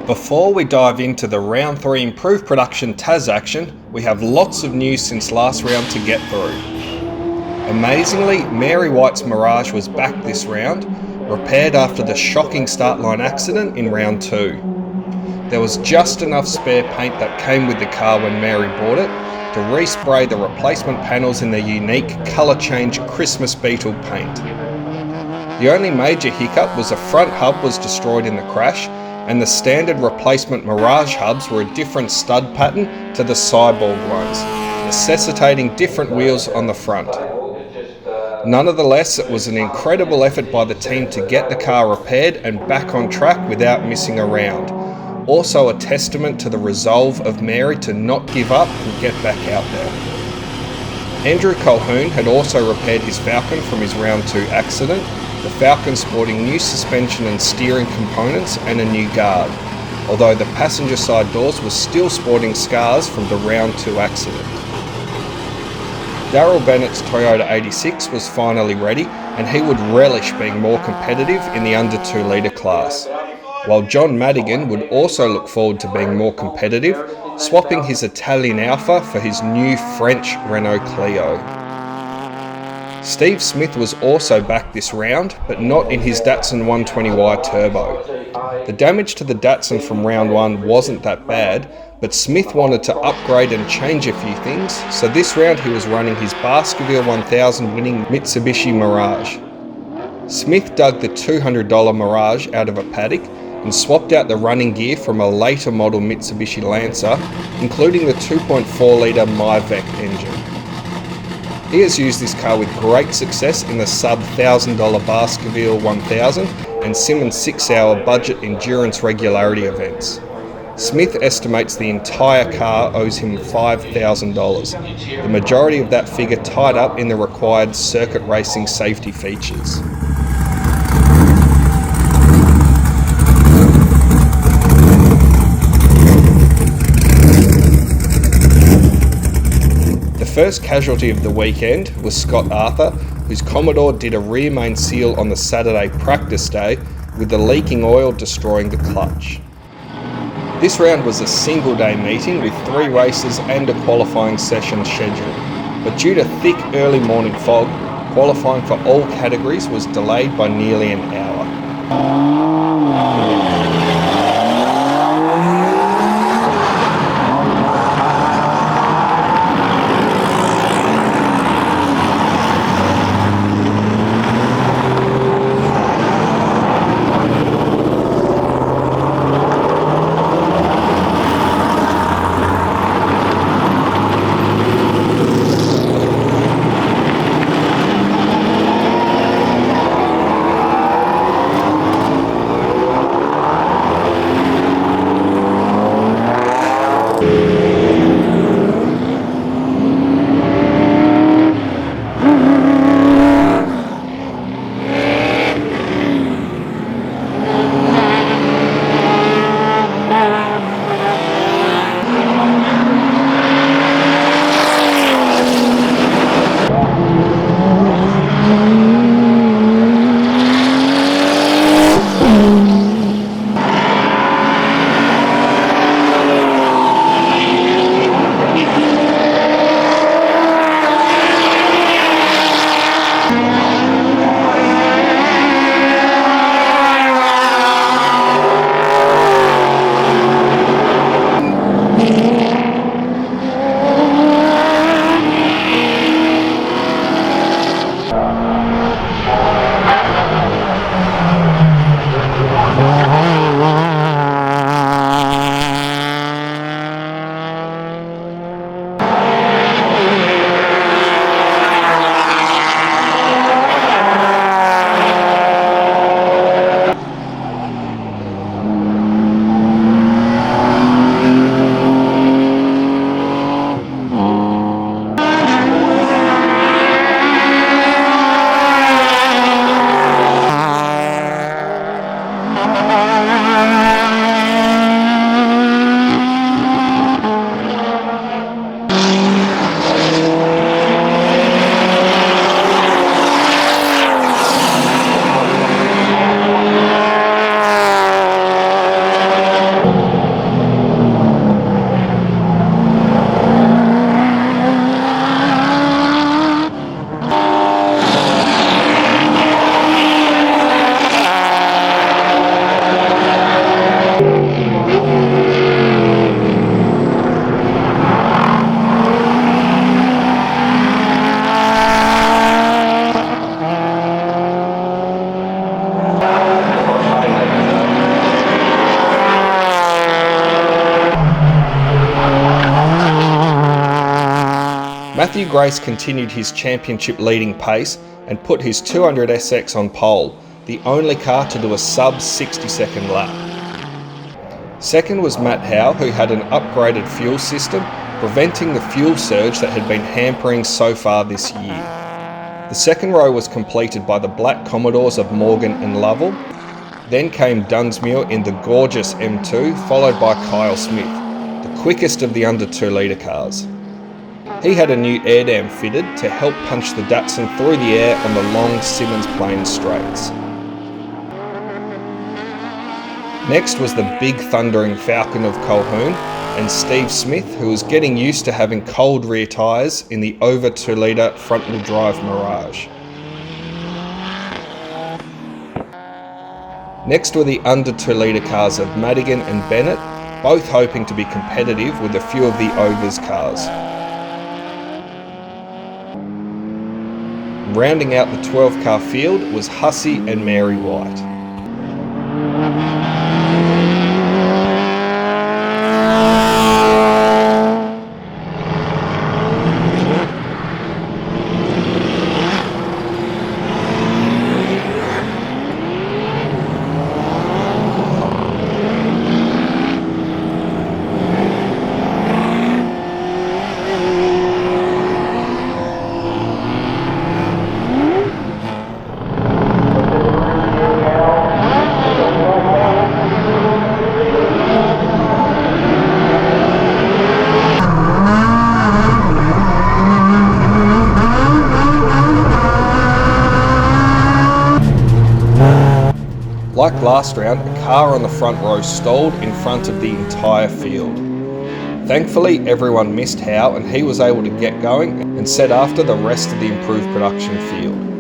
Before we dive into the round 3 improved production Tas action, we have lots of news since last round to get through. Amazingly, Mary White's Mirage was back this round, repaired after the shocking start line accident in round 2. There was just enough spare paint that came with the car when Mary bought it to respray the replacement panels in their unique colour change Christmas Beetle paint. The only major hiccup was the front hub was destroyed in the crash, and the standard replacement Mirage hubs were a different stud pattern to the cyborg ones, necessitating different wheels on the front. Nonetheless, it was an incredible effort by the team to get the car repaired and back on track without missing a round. Also a testament to the resolve of Mary to not give up and get back out there. Andrew Colquhoun had also repaired his Falcon from his round 2 accident, the Falcon sporting new suspension and steering components and a new guard, although the passenger side doors were still sporting scars from the round 2 accident. Daryl Bennett's Toyota 86 was finally ready, and he would relish being more competitive in the under 2 litre class, while John Madigan would also look forward to being more competitive, swapping his Italian Alfa for his new French Renault Clio. Steve Smith was also back this round, but not in his Datsun 120Y Turbo. The damage to the Datsun from round 1 wasn't that bad, but Smith wanted to upgrade and change a few things, so this round he was running his Baskerville 1000 winning Mitsubishi Mirage. Smith dug the $200 Mirage out of a paddock and swapped out the running gear from a later model Mitsubishi Lancer, including the 2.4 litre Myvec engine. He has used this car with great success in the sub $1,000 Baskerville 1000 and Symmons 6-hour budget endurance regularity events. Smith estimates the entire car owes him $5,000, the majority of that figure tied up in the required circuit racing safety features. The first casualty of the weekend was Scott Arthur, whose Commodore did a rear main seal on the Saturday practice day, with the leaking oil destroying the clutch. This round was a single day meeting with 3 races and a qualifying session scheduled, but due to thick early morning fog, qualifying for all categories was delayed by nearly an hour. Matthew Grace continued his championship leading pace and put his 200SX on pole, the only car to do a sub 60-second lap. Second was Matt Howe, who had an upgraded fuel system, preventing the fuel surge that had been hampering so far this year. The second row was completed by the Black Commodores of Morgan and Lovell. Then came Dunsmuir in the gorgeous M2, followed by Kyle Smith, the quickest of the under 2 litre cars. He had a new air dam fitted to help punch the Datsun through the air on the long Symmons Plains straights. Next was the big thundering Falcon of Colquhoun and Steve Smith, who was getting used to having cold rear tyres in the over 2 litre front wheel drive Mirage. Next were the under 2 litre cars of Madigan and Bennett, both hoping to be competitive with a few of the overs cars. Rounding out the 12 car field was Hussey and Mary White. Like last round, a car on the front row stalled in front of the entire field. Thankfully, everyone missed Howe and he was able to get going and set after the rest of the improved production field.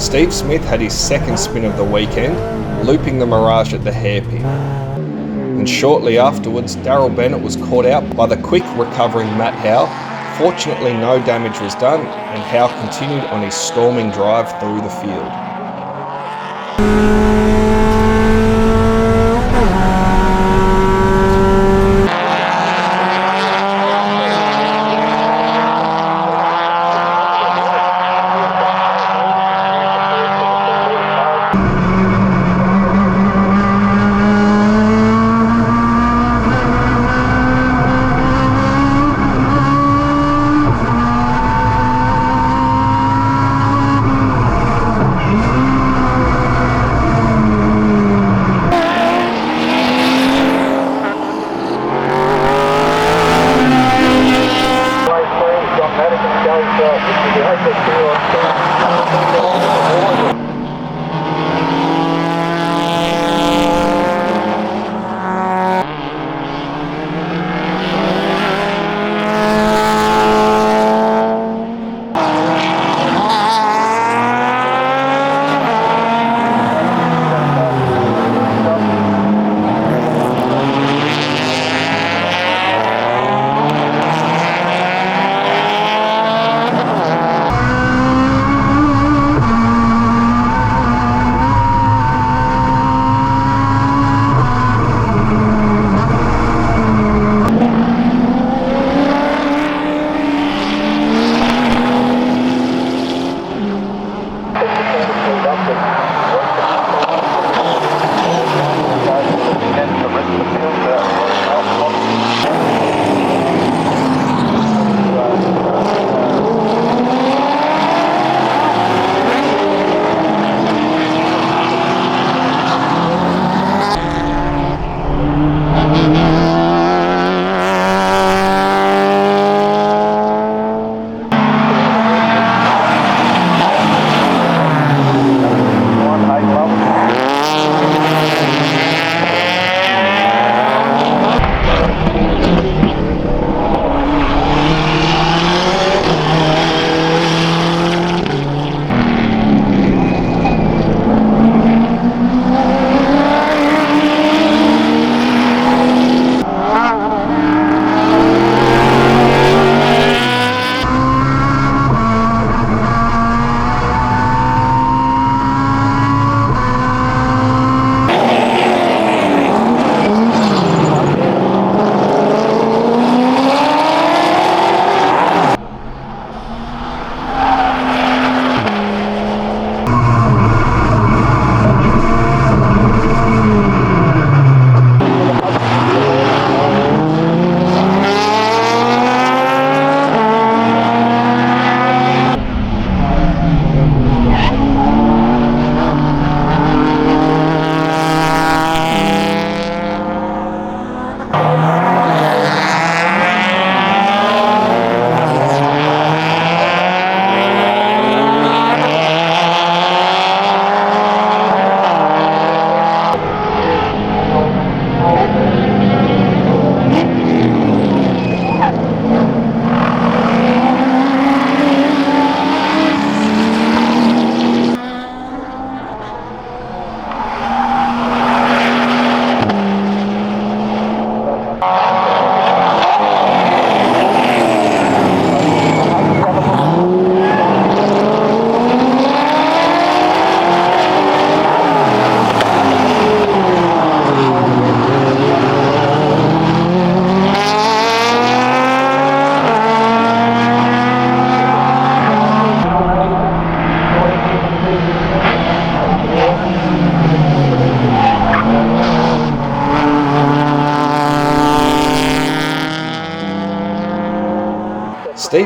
Steve Smith had his second spin of the weekend, looping the Mirage at the hairpin. And shortly afterwards, Darryl Bennett was caught out by the quick recovering Matt Howe. Fortunately, no damage was done, and Howe continued on his storming drive through the field.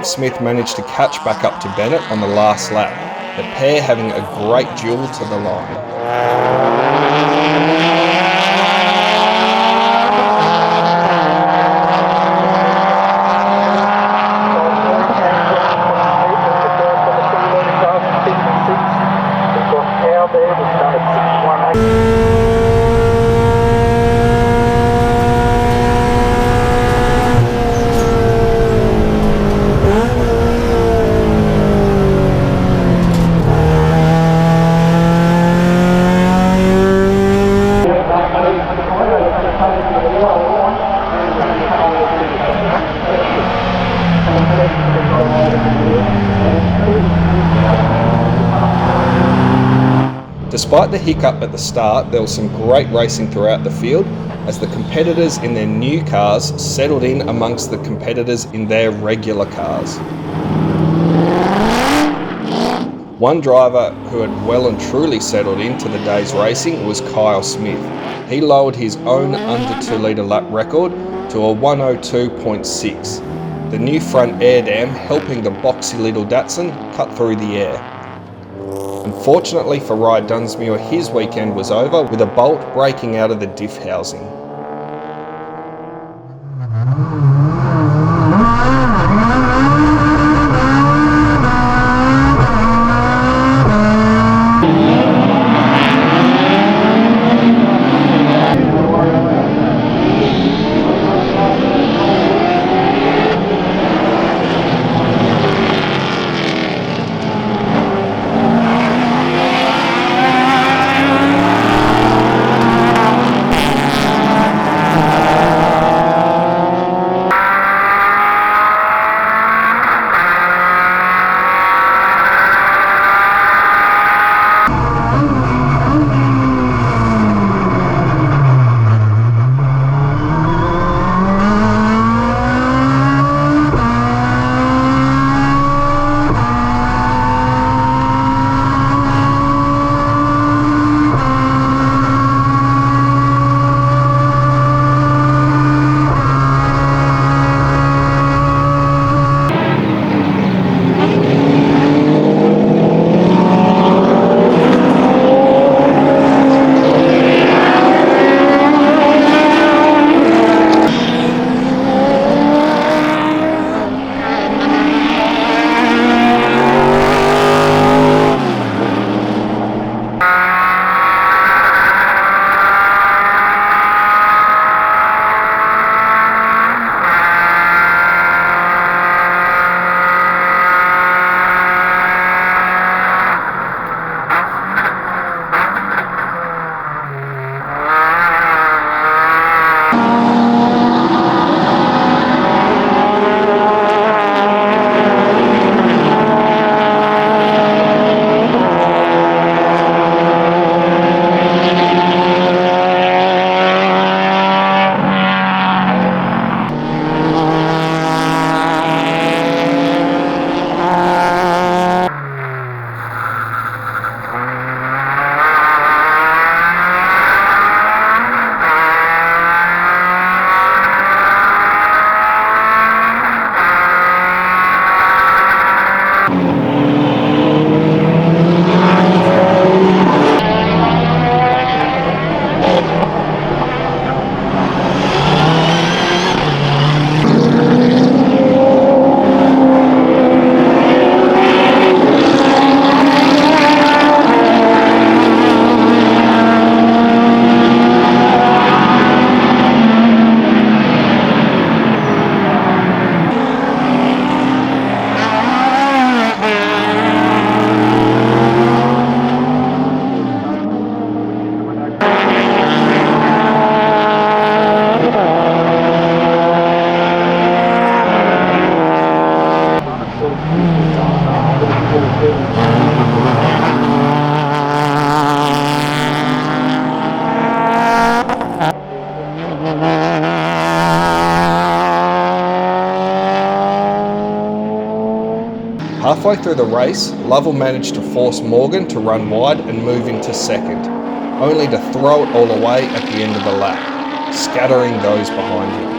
Steve Smith managed to catch back up to Bennett on the last lap, the pair having a great duel to the line. Despite the hiccup at the start, there was some great racing throughout the field as the competitors in their new cars settled in amongst the competitors in their regular cars. One driver who had well and truly settled into the day's racing was Kyle Smith. He lowered his own under 2 litre lap record to a 102.6. The new front air dam helping the boxy little Datsun cut through the air. Unfortunately for Rye Dunsmuir, his weekend was over with a bolt breaking out of the diff housing. Halfway through the race, Lovell managed to force Morgan to run wide and move into second, only to throw it all away at the end of the lap, scattering those behind him.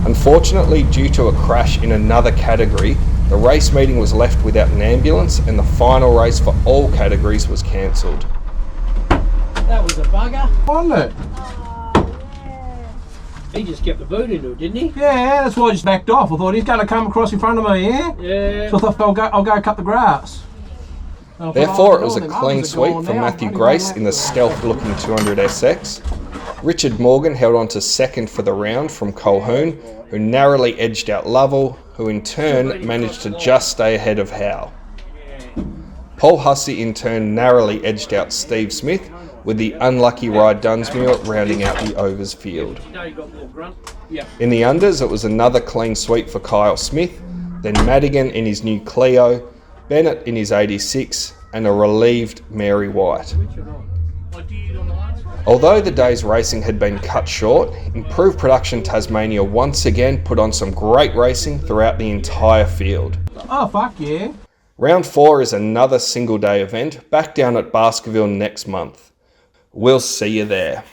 Unfortunately, due to a crash in another category, the race meeting was left without an ambulance and the final race for all categories was cancelled. That was a bugger. Wasn't it? He just kept the boot into it, didn't he? Yeah, that's why I just backed off. I thought he's going to come across in front of me, yeah? Yeah. So I thought I'll go cut the grass. Therefore, it was a clean sweep for Matthew Grace in the stealth-looking 200SX. Richard Morgan held on to second for the round from Colquhoun, who narrowly edged out Lovell, who in turn managed to just stay ahead of Howe. Paul Hussey in turn narrowly edged out Steve Smith, with the unlucky Ride Dunsmuir rounding out the overs field. In the unders, it was another clean sweep for Kyle Smith, then Madigan in his new Clio, Bennett in his 86, and a relieved Mary White. Although the day's racing had been cut short, Improved Production Tasmania once again put on some great racing throughout the entire field. Oh, fuck yeah. Round 4 is another single day event back down at Baskerville next month. We'll see you there.